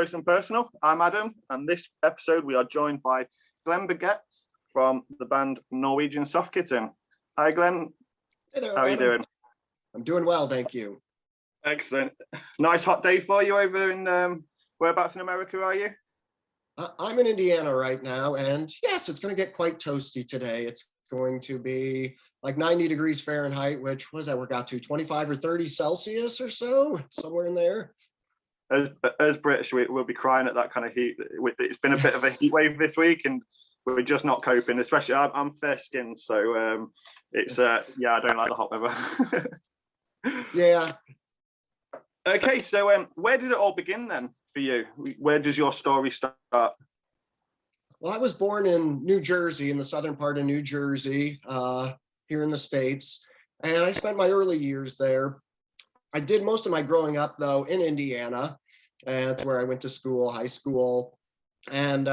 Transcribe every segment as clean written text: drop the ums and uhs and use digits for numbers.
Close and Personal. I'm Adam, and this episode we are joined by Glenn Berggoetz from the band Norwegian Soft Kitten. Hi, Glenn. Hey there, how are you doing? I'm doing well, thank you. Excellent. Nice hot day for you over in, whereabouts in America are you? I'm in Indiana right now, and yes, it's going to get quite toasty today. It's going to be like 90 degrees Fahrenheit, which, what does that work out to, 25 or 30 Celsius or so, somewhere in there. As British, we'll be crying at that kind of heat. It's been a bit of a heat wave this week, and we're just not coping. Especially, I'm fair-skinned, so it's yeah, I don't like the hot weather. Yeah. Okay, so where did it all begin then for you? Where does your story start? Well, I was born in New Jersey, in the southern part of New Jersey, here in the States, and I spent my early years there. I did most of my growing up, though, in Indiana, and that's where I went to school, high school, and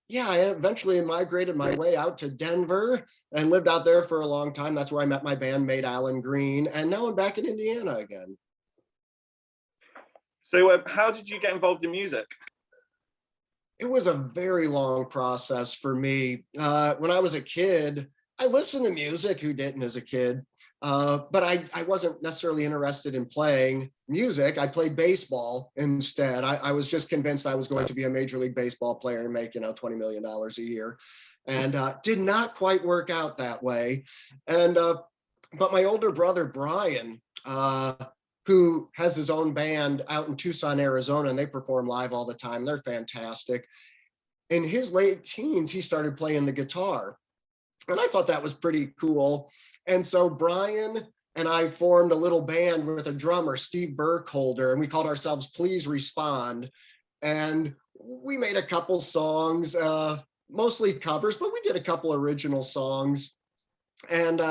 yeah, I eventually migrated my way out to Denver and lived out there for a long time. That's where I met my bandmate, Alan Green, and now I'm back in Indiana again. So how did you get involved in music? It was a very long process for me. When I was a kid, I listened to music. Who didn't as a kid? But I wasn't necessarily interested in playing music. I played baseball instead. I was just convinced I was going to be a Major League Baseball player and make, $20 million a year. And did not quite work out that way. And but my older brother, Brian, who has his own band out in Tucson, Arizona, and they perform live all the time. They're fantastic. In his late teens, he started playing the guitar. And I thought that was pretty cool. And so Brian and I formed a little band with a drummer, Steve Burkholder, and we called ourselves Please Respond. And we made a couple songs, mostly covers, but we did a couple original songs. And,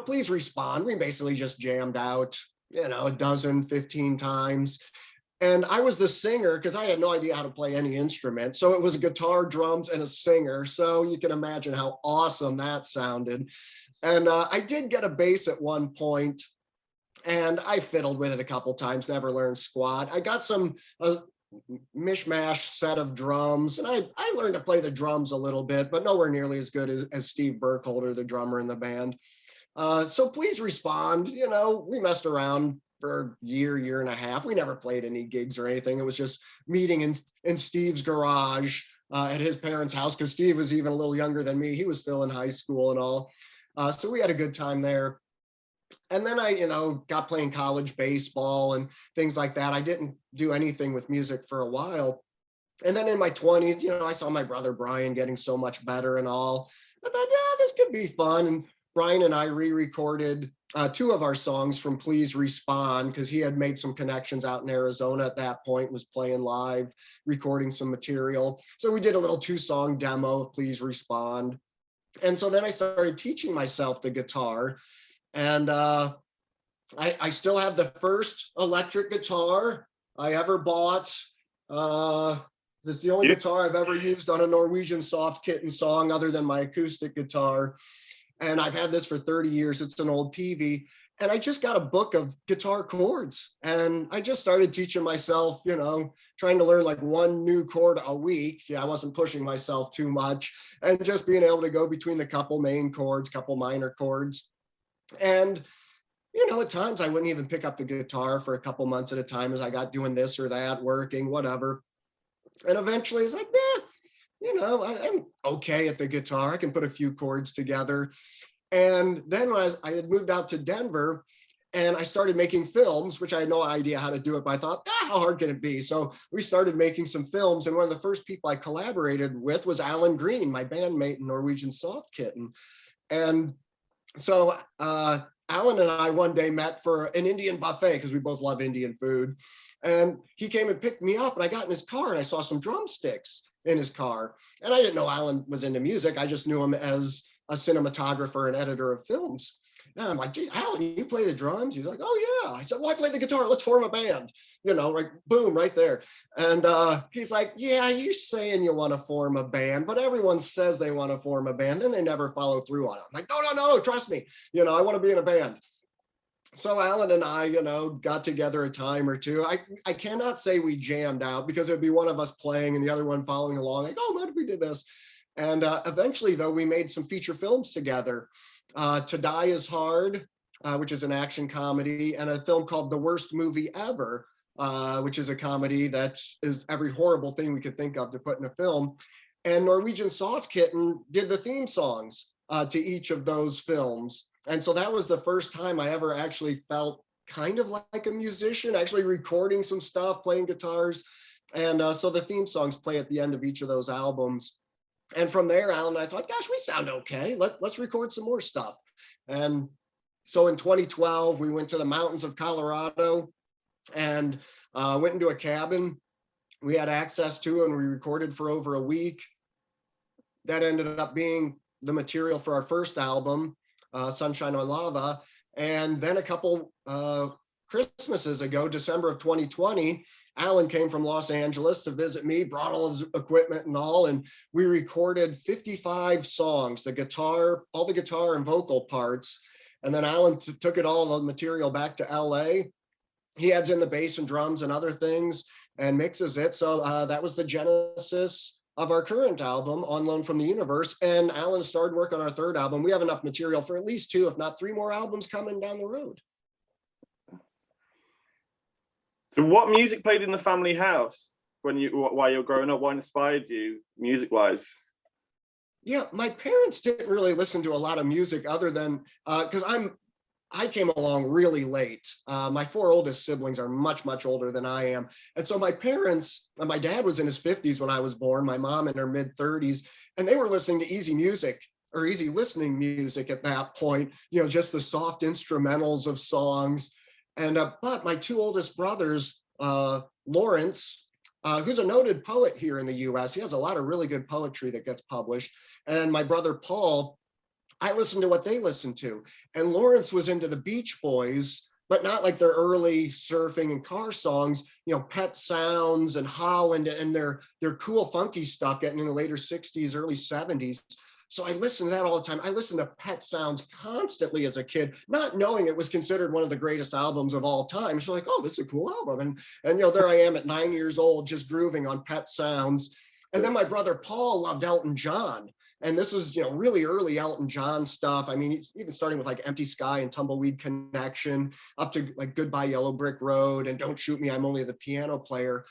Please Respond, we basically just jammed out, a dozen, 15 times. And I was the singer because I had no idea how to play any instrument. So it was a guitar, drums, and a singer. So you can imagine how awesome that sounded. And I did get a bass at one point, and I fiddled with it a couple times, never learned squat. I got some mishmash set of drums, and I learned to play the drums a little bit, but nowhere nearly as good as Steve Burkholder, the drummer in the band. So Please Respond, we messed around for a year and a half. We never played any gigs or anything. It was just meeting in Steve's garage at his parents' house, because Steve was even a little younger than me. He was still in high school and all. So we had a good time there. And then I, got playing college baseball and things like that. I didn't do anything with music for a while. And then in my 20s, I saw my brother Brian getting so much better and all. I thought, yeah, this could be fun. And Brian and I re-recorded two of our songs from Please Respond, because he had made some connections out in Arizona at that point, was playing live, recording some material. So we did a little 2-song demo of Please Respond. And so then I started teaching myself the guitar, and I still have the first electric guitar I ever bought. It's the only guitar I've ever used on a Norwegian Soft Kitten song other than my acoustic guitar. And I've had this for 30 years. It's an old Peavey. And I just got a book of guitar chords. And I just started teaching myself, trying to learn like one new chord a week. I wasn't pushing myself too much. And just being able to go between the couple main chords, couple minor chords. And, at times I wouldn't even pick up the guitar for a couple months at a time as I got doing this or that, working, whatever. And eventually it's like, I'm okay at the guitar. I can put a few chords together. And then when I had moved out to Denver, and I started making films, which I had no idea how to do it, but I thought, how hard can it be? So we started making some films. And one of the first people I collaborated with was Alan Green, my bandmate in Norwegian Soft Kitten. And so Alan and I one day met for an Indian buffet, because we both love Indian food. And he came and picked me up, and I got in his car and I saw some drumsticks in his car. And I didn't know Alan was into music. I just knew him as a cinematographer and editor of films. And I'm like, gee, Alan, you play the drums? He's like, oh yeah. I said, well, I play the guitar. Let's form a band. Like boom, right there. And he's like, yeah, you're saying you want to form a band, but everyone says they want to form a band, then they never follow through on it. I'm like, no, trust me. I want to be in a band. So Alan and I, got together a time or two. I cannot say we jammed out because it'd be one of us playing and the other one following along. Like, oh, what if we did this? And eventually, though, we made some feature films together. To Die Is Hard, which is an action comedy, and a film called The Worst Movie Ever, which is a comedy that is every horrible thing we could think of to put in a film. And Norwegian Soft Kitten did the theme songs to each of those films. And so that was the first time I ever actually felt kind of like a musician, actually recording some stuff, playing guitars. And so the theme songs play at the end of each of those albums. And from there, Alan and I thought, gosh, we sound okay. Let's record some more stuff. And so in 2012, we went to the mountains of Colorado and went into a cabin we had access to, and we recorded for over a week. That ended up being the material for our first album, Sunshine on Lava. And then a couple Christmases ago, December of 2020, Alan came from Los Angeles to visit me, brought all his equipment and all, and we recorded 55 songs, all the guitar and vocal parts. And then Alan took it all, the material, back to LA. He adds in the bass and drums and other things and mixes it. So that was the genesis of our current album, On Loan from the Universe. And Alan started work on our third album. We have enough material for at least 2, if not 3 more albums coming down the road. So what music played in the family house while you were growing up? What inspired you music-wise? Yeah, my parents didn't really listen to a lot of music other than, because I came along really late. My 4 oldest siblings are much, much older than I am. And so my parents, my dad was in his 50s when I was born, my mom in her mid 30s, and they were listening to easy music or easy listening music at that point, just the soft instrumentals of songs. And but my 2 oldest brothers, Lawrence, who's a noted poet here in the US, he has a lot of really good poetry that gets published, and my brother Paul, I listened to what they listened to. And Lawrence was into the Beach Boys, but not like their early surfing and car songs, Pet Sounds and Holland and their cool funky stuff getting in the later 60s, early 70s. So I listened to that all the time. I listened to Pet Sounds constantly as a kid, not knowing it was considered one of the greatest albums of all time. So like, oh, this is a cool album. And there I am at 9 years old, just grooving on Pet Sounds. And then my brother Paul loved Elton John. And this was, really early Elton John stuff. I mean, even starting with like Empty Sky and Tumbleweed Connection, up to like Goodbye Yellow Brick Road and Don't Shoot Me, I'm Only the Piano Player.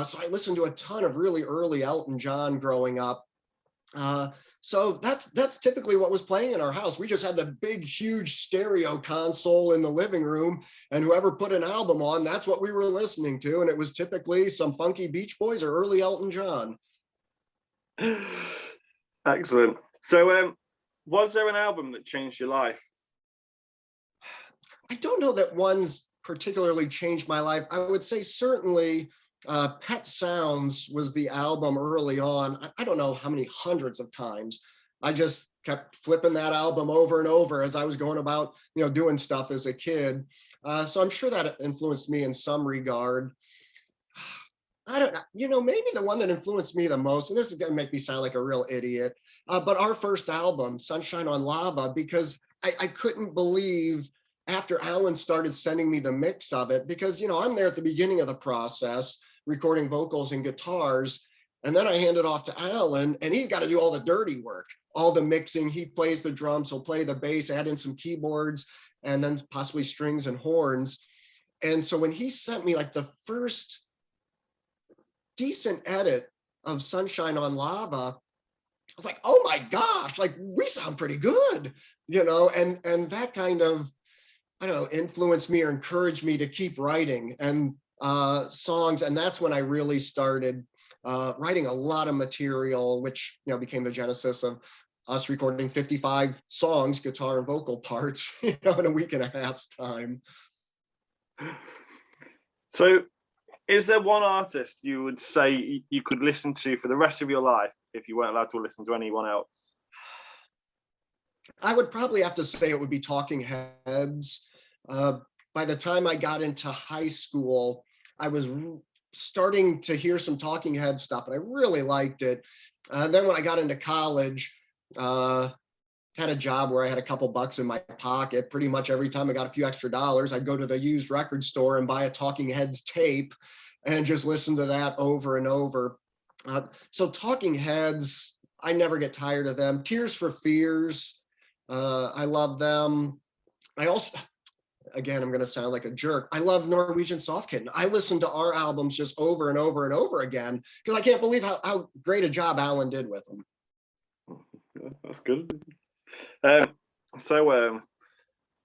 So I listened to a ton of really early Elton John growing up. So that's typically what was playing in our house. We just had the big, huge stereo console in the living room, and whoever put an album on, that's what we were listening to. And it was typically some funky Beach Boys or early Elton John. Excellent. So was there an album that changed your life? I don't know that one's particularly changed my life. I would say certainly Pet Sounds was the album early on. I don't know how many hundreds of times. I just kept flipping that album over and over as I was going about, doing stuff as a kid. So I'm sure that influenced me in some regard. I don't know, maybe the one that influenced me the most, and this is going to make me sound like a real idiot, but our first album, Sunshine on Lava, because I couldn't believe after Alan started sending me the mix of it, because, I'm there at the beginning of the process, recording vocals and guitars, and then I hand it off to Alan, and he's got to do all the dirty work, all the mixing. He plays the drums, he'll play the bass, add in some keyboards, and then possibly strings and horns. And so when he sent me like the first decent edit of Sunshine on Lava, I was like, oh my gosh, like we sound pretty good, and that kind of, I don't know, influenced me or encouraged me to keep writing and songs. And that's when I really started writing a lot of material, which, became the genesis of us recording 55 songs, guitar and vocal parts, in a week and a half's time. So is there one artist you would say you could listen to for the rest of your life if you weren't allowed to listen to anyone else? I would probably have to say it would be Talking Heads. By the time I got into high school, I was starting to hear some Talking Head stuff, and I really liked it. Then when I got into college, had a job where I had a couple bucks in my pocket. Pretty much every time I got a few extra dollars, I'd go to the used record store and buy a Talking Heads tape and just listen to that over and over. So Talking Heads, I never get tired of them. Tears for Fears, I love them. I also, again, I'm going to sound like a jerk, I love Norwegian Soft Kitten. I listen to our albums just over and over and over again because I can't believe how great a job Alan did with them. That's good.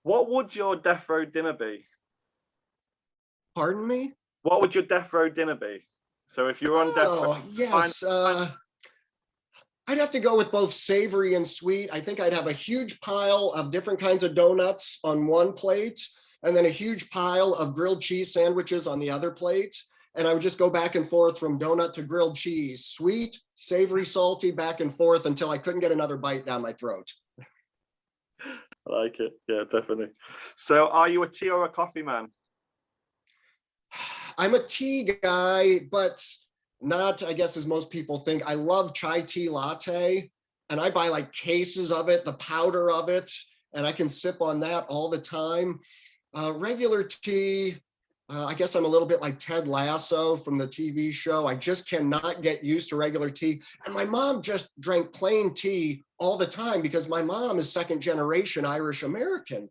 What would your death row dinner be? Pardon me? What would your death row dinner be? So if you're on death row, yes. I'd have to go with both savory and sweet. I think I'd have a huge pile of different kinds of donuts on one plate, and then a huge pile of grilled cheese sandwiches on the other plate. And I would just go back and forth from donut to grilled cheese, sweet, savory, salty, back and forth until I couldn't get another bite down my throat. I like it. Yeah, definitely. So are you a tea or a coffee man? I'm a tea guy, but not, I guess, as most people think. I love chai tea latte, and I buy like cases of it, the powder of it, and I can sip on that all the time. Regular tea, I guess I'm a little bit like Ted Lasso from the TV show. I just cannot get used to regular tea. And my mom just drank plain tea all the time because my mom is second generation Irish American.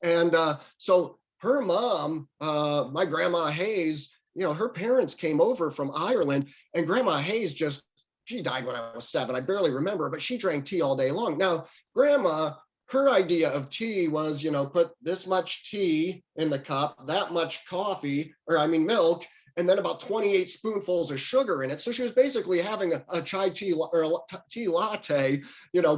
And so her mom, my grandma Hayes, her parents came over from Ireland, and Grandma Hayes she died when I was 7. I barely remember, but she drank tea all day long. Now, Grandma, her idea of tea was, put this much tea in the cup, that much milk, and then about 28 spoonfuls of sugar in it. So she was basically having a chai tea or a tea latte,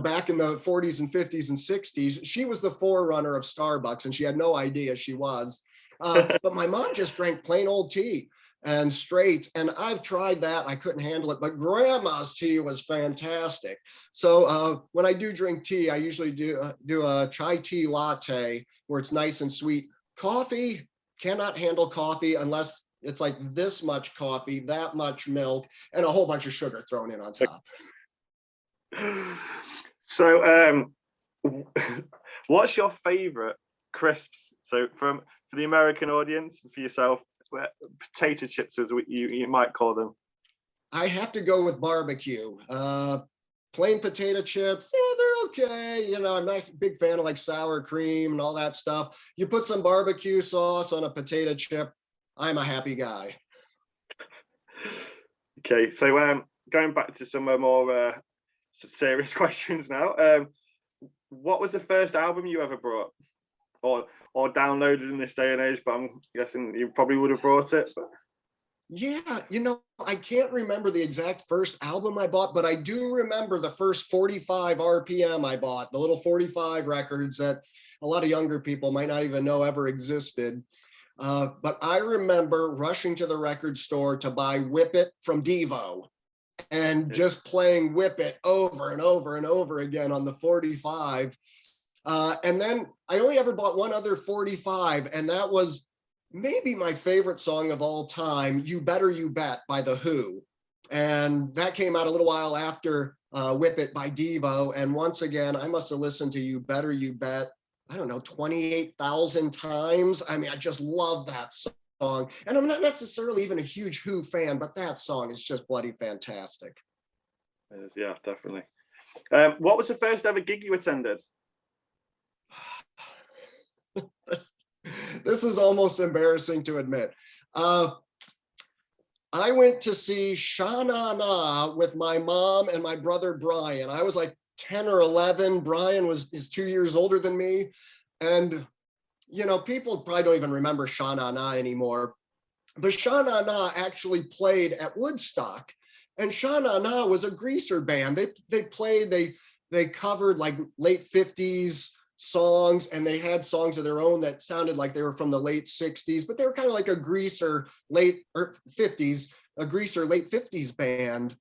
back in the 40s and 50s and 60s. She was the forerunner of Starbucks, and she had no idea she was. But my mom just drank plain old tea and straight. And I've tried that. I couldn't handle it, but Grandma's tea was fantastic. So when I do drink tea, I usually do a chai tea latte where it's nice and sweet. Coffee, cannot handle coffee unless it's like this much coffee, that much milk, and a whole bunch of sugar thrown in on top. So what's your favorite crisps? So for the American audience, for yourself, potato chips as you might call them. I have to go with barbecue. Plain potato chips, yeah, they're okay. I'm not a big fan of like sour cream and all that stuff. You put some barbecue sauce on a potato chip, I'm a happy guy. Okay, so going back to some more serious questions now. What was the first album you ever brought or downloaded in this day and age? But I'm guessing you probably would have brought it. But... Yeah, I can't remember the exact first album I bought, but I do remember the first 45 RPM I bought, the little 45 records that a lot of younger people might not even know ever existed. But I remember rushing to the record store to buy Whip It from Devo and just playing Whip It over and over and over again on the 45. And then I only ever bought one other 45, and that was maybe my favorite song of all time, You Better You Bet by The Who. And that came out a little while after Whip It by Devo. And once again, I must have listened to You Better You Bet, I don't know, 28,000 times. I mean, I just love that song. And I'm not necessarily even a huge Who fan, but that song is just bloody fantastic. It is, yeah, definitely. What was the first ever gig you attended? This is almost embarrassing to admit. I went to see Sha Na Na with my mom and my brother Brian. I was like 10 or 11. Brian is 2 years older than me. And, people probably don't even remember Sha Na Na anymore. But Sha Na Na actually played at Woodstock. And Sha Na Na was a greaser band. They covered like late 50s songs, and they had songs of their own that sounded like they were from the late 60s, but they were kind of like a greaser late 50s band.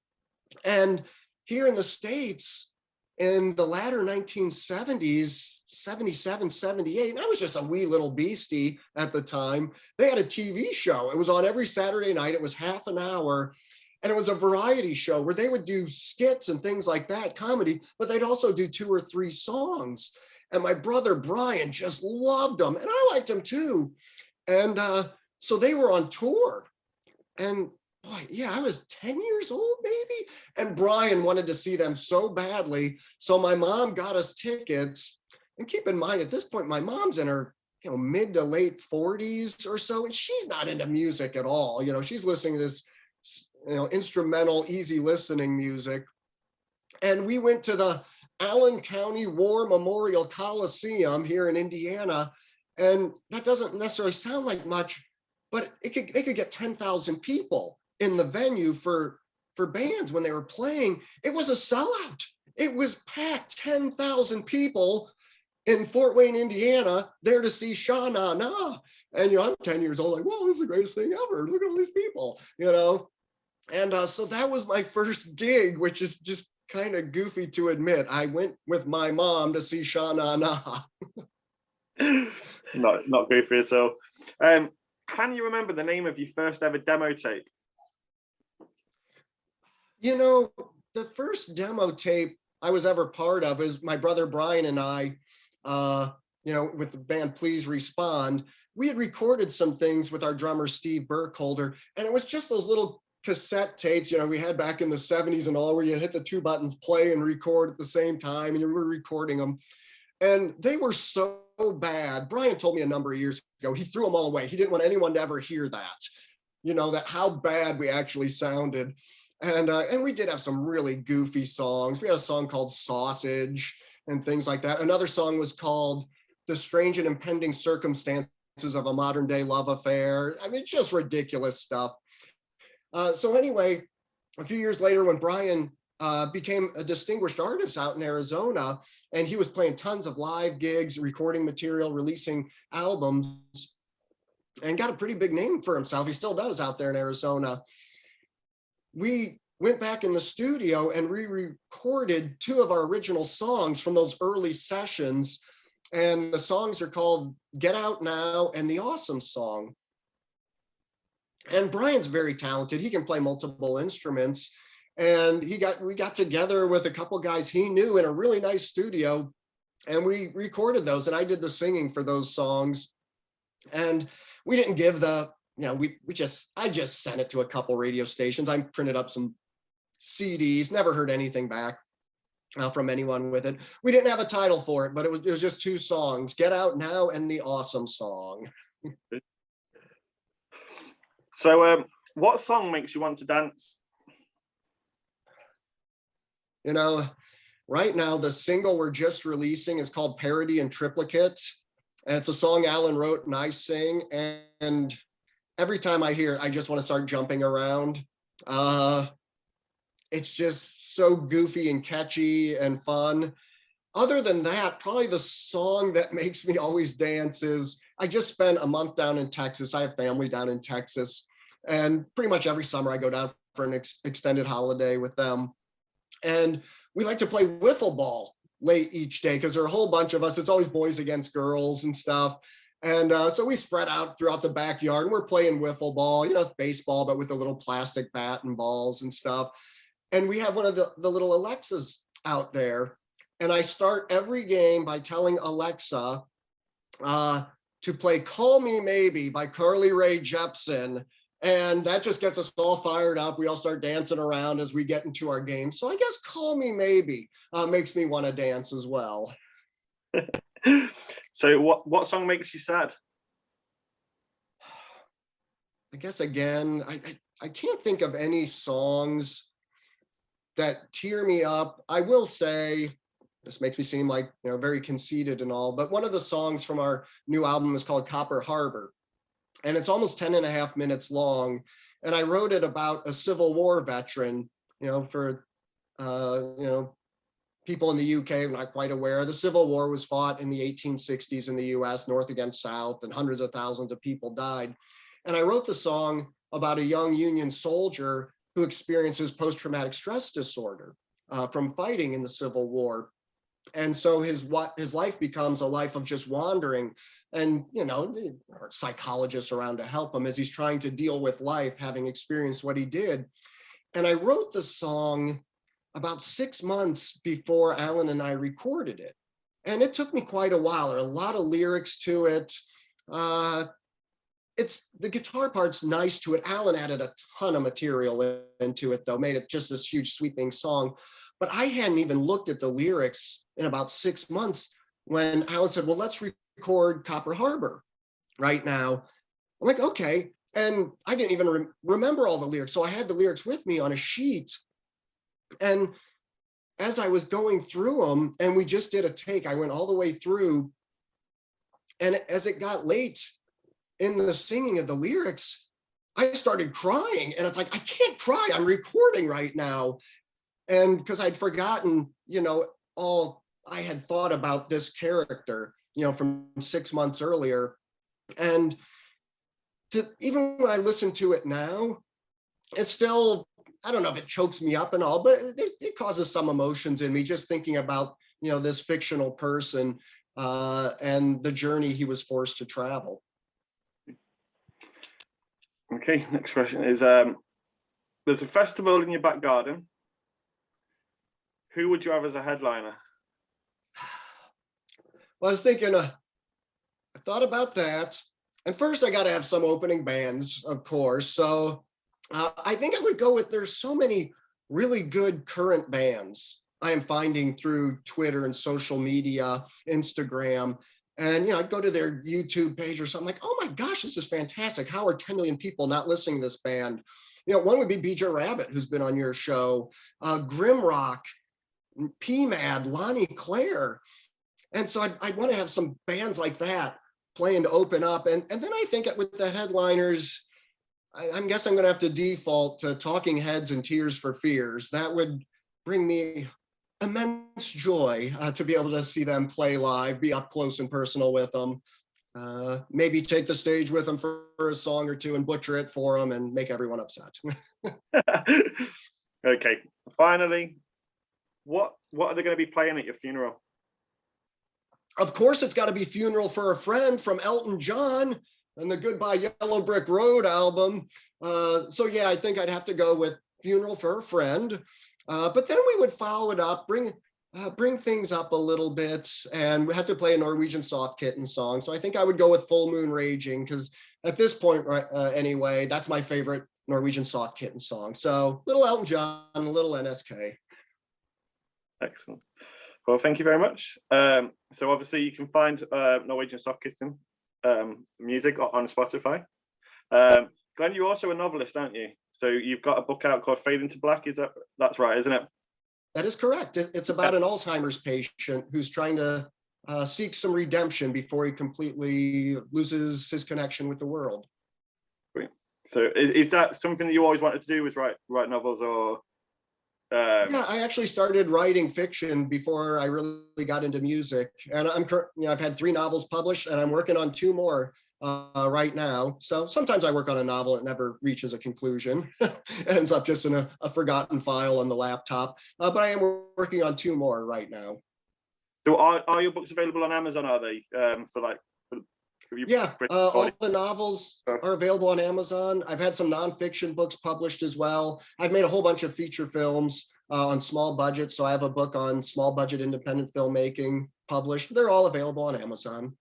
And here in the States, in the latter 1970s, 77, 78, and I was just a wee little beastie at the time, they had a TV show. It was on every Saturday night. It was half an hour. And it was a variety show where they would do skits and things like that, comedy, but they'd also do 2 or 3 songs. And my brother Brian just loved them, and I liked them too. And so they were on tour. And boy, yeah, I was 10 years old maybe. And Brian wanted to see them so badly. So my mom got us tickets. And keep in mind, at this point, my mom's in her mid to late 40s or so, and she's not into music at all. She's listening to this instrumental, easy listening music. And we went to the Allen County War Memorial Coliseum here in Indiana. And that doesn't necessarily sound like much, but they could get 10,000 people in the venue for bands when they were playing. It was a sellout. It was packed, 10,000 people in Fort Wayne, Indiana, there to see Sha Na Na. And I'm 10 years old, like, wow, this is the greatest thing ever. Look at all these people, And so that was my first gig, which is just kind of goofy to admit. I went with my mom to see Sha Na Na. Not goofy at all. Can you remember the name of your first ever demo tape? The first demo tape I was ever part of is my brother Brian and I, with the band Please Respond. We had recorded some things with our drummer Steve Burkholder, and it was just those little cassette tapes, we had back in the 70s and all, where you hit the 2 buttons, play and record at the same time, and you were recording them. And they were so bad. Brian told me a number of years ago, he threw them all away. He didn't want anyone to ever hear that, that how bad we actually sounded. And we did have some really goofy songs. We had a song called Sausage and things like that. Another song was called The Strange and Impending Circumstances of a Modern Day Love Affair. I mean, just ridiculous stuff. So anyway, a few years later, when Brian became a distinguished artist out in Arizona, and he was playing tons of live gigs, recording material, releasing albums, and got a pretty big name for himself. He still does out there in Arizona. We went back in the studio and re-recorded 2 of our original songs from those early sessions. And the songs are called Get Out Now and The Awesome Song. And Brian's very talented. He can play multiple instruments. And we got together with a couple guys he knew in a really nice studio, and we recorded those. And I did the singing for those songs. And we didn't give I just sent it to a couple radio stations. I printed up some CDs, never heard anything back from anyone with it. We didn't have a title for it, but it was just 2 songs, Get Out Now and The Awesome Song. So what song makes you want to dance? Right now, the single we're just releasing is called Parody and Triplicate. And it's a song Alan wrote and I sing. And every time I hear it, I just want to start jumping around. It's just so goofy and catchy and fun. Other than that, probably the song that makes me always dance is, I just spent a month down in Texas. I have family down in Texas. And pretty much every summer I go down for an extended holiday with them. And we like to play wiffle ball late each day because there are a whole bunch of us. It's always boys against girls and stuff. And so we spread out throughout the backyard and we're playing wiffle ball, it's baseball, but with a little plastic bat and balls and stuff. And we have one of the little Alexas out there. And I start every game by telling Alexa to play Call Me Maybe by Carly Rae Jepsen. And that just gets us all fired up. We all start dancing around as we get into our game. So I guess Call Me Maybe makes me want to dance as well. So what song makes you sad? I guess, again, I can't think of any songs that tear me up. I will say, this makes me seem like very conceited and all, but one of the songs from our new album is called Copper Harbor. And it's almost 10 and a half minutes long. And I wrote it about a Civil War veteran, for, people in the UK are not quite aware. The Civil War was fought in the 1860s in the US, North against South, and hundreds of thousands of people died. And I wrote the song about a young Union soldier who experiences post-traumatic stress disorder from fighting in the Civil War. And so his life becomes a life of just wandering. And, there are psychologists around to help him as he's trying to deal with life, having experienced what he did. And I wrote the song about 6 months before Alan and I recorded it. And it took me quite a while. There are a lot of lyrics to it. It's the guitar part's nice to it. Alan added a ton of material into it, though, made it just this huge sweeping song. But I hadn't even looked at the lyrics in about 6 months when Alan said, well, let's record Copper Harbor right now. I'm like, okay. And I didn't even remember all the lyrics. So I had the lyrics with me on a sheet. And as I was going through them, and we just did a take, I went all the way through. And as it got late in the singing of the lyrics, I started crying. And it's like, I can't cry, I'm recording right now. And because I'd forgotten, all I had thought about this character, from 6 months earlier. And even when I listen to it now, it's still, I don't know if it chokes me up and all, but it causes some emotions in me just thinking about, this fictional person and the journey he was forced to travel. Okay, next question is, there's a festival in your back garden. Who would you have as a headliner? Well, I was thinking, I thought about that. And first I got to have some opening bands, of course. So I think I would go with, there's so many really good current bands I am finding through Twitter and social media, Instagram. And, I'd go to their YouTube page or something like, oh my gosh, this is fantastic. How are 10 million people not listening to this band? One would be BJ Rabbit, who's been on your show, Grimrock, PMAD, Lonnie Claire. And so I'd want to have some bands like that playing to open up. And then I think with the headliners, I guess I'm going to have to default to Talking Heads and Tears for Fears. That would bring me immense joy to be able to see them play live, be up close and personal with them. Maybe take the stage with them for a song or two and butcher it for them and make everyone upset. Okay, finally, what are they going to be playing at your funeral? Of course, it's got to be Funeral for a Friend from Elton John and the Goodbye Yellow Brick Road album. So yeah, I think I'd have to go with Funeral for a Friend. But then we would follow it up, bring things up a little bit, and we had to play a Norwegian Soft Kitten song. So I think I would go with Full Moon Raging, because at this point, anyway, that's my favorite Norwegian Soft Kitten song. So little Elton John, a little NSK. Excellent. Well, thank you very much. So obviously you can find Norwegian Soft Kitten music on Spotify. Glenn, you're also a novelist, aren't you? So you've got a book out called Fade into Black. That's right, isn't it? That is correct. It's about an Alzheimer's patient who's trying to seek some redemption before he completely loses his connection with the world. Great. So is that something that you always wanted to do, was write novels, or? Yeah, I actually started writing fiction before I really got into music, and I've had 3 novels published, and I'm working on 2 more right now. So sometimes I work on a novel, it never reaches a conclusion. It ends up just in a forgotten file on the laptop. But I am working on 2 more right now. So are your books available on Amazon? Are they Yeah, all the novels are available on Amazon. I've had some nonfiction books published as well. I've made a whole bunch of feature films on small budgets. So I have a book on small budget independent filmmaking published. They're all available on Amazon.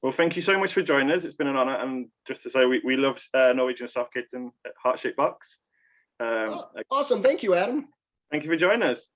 Well, thank you so much for joining us. It's been an honor. And just to say, we love Norwegian Soft Kitten at Heart Shaped Box. Awesome. Thank you, Adam. Thank you for joining us.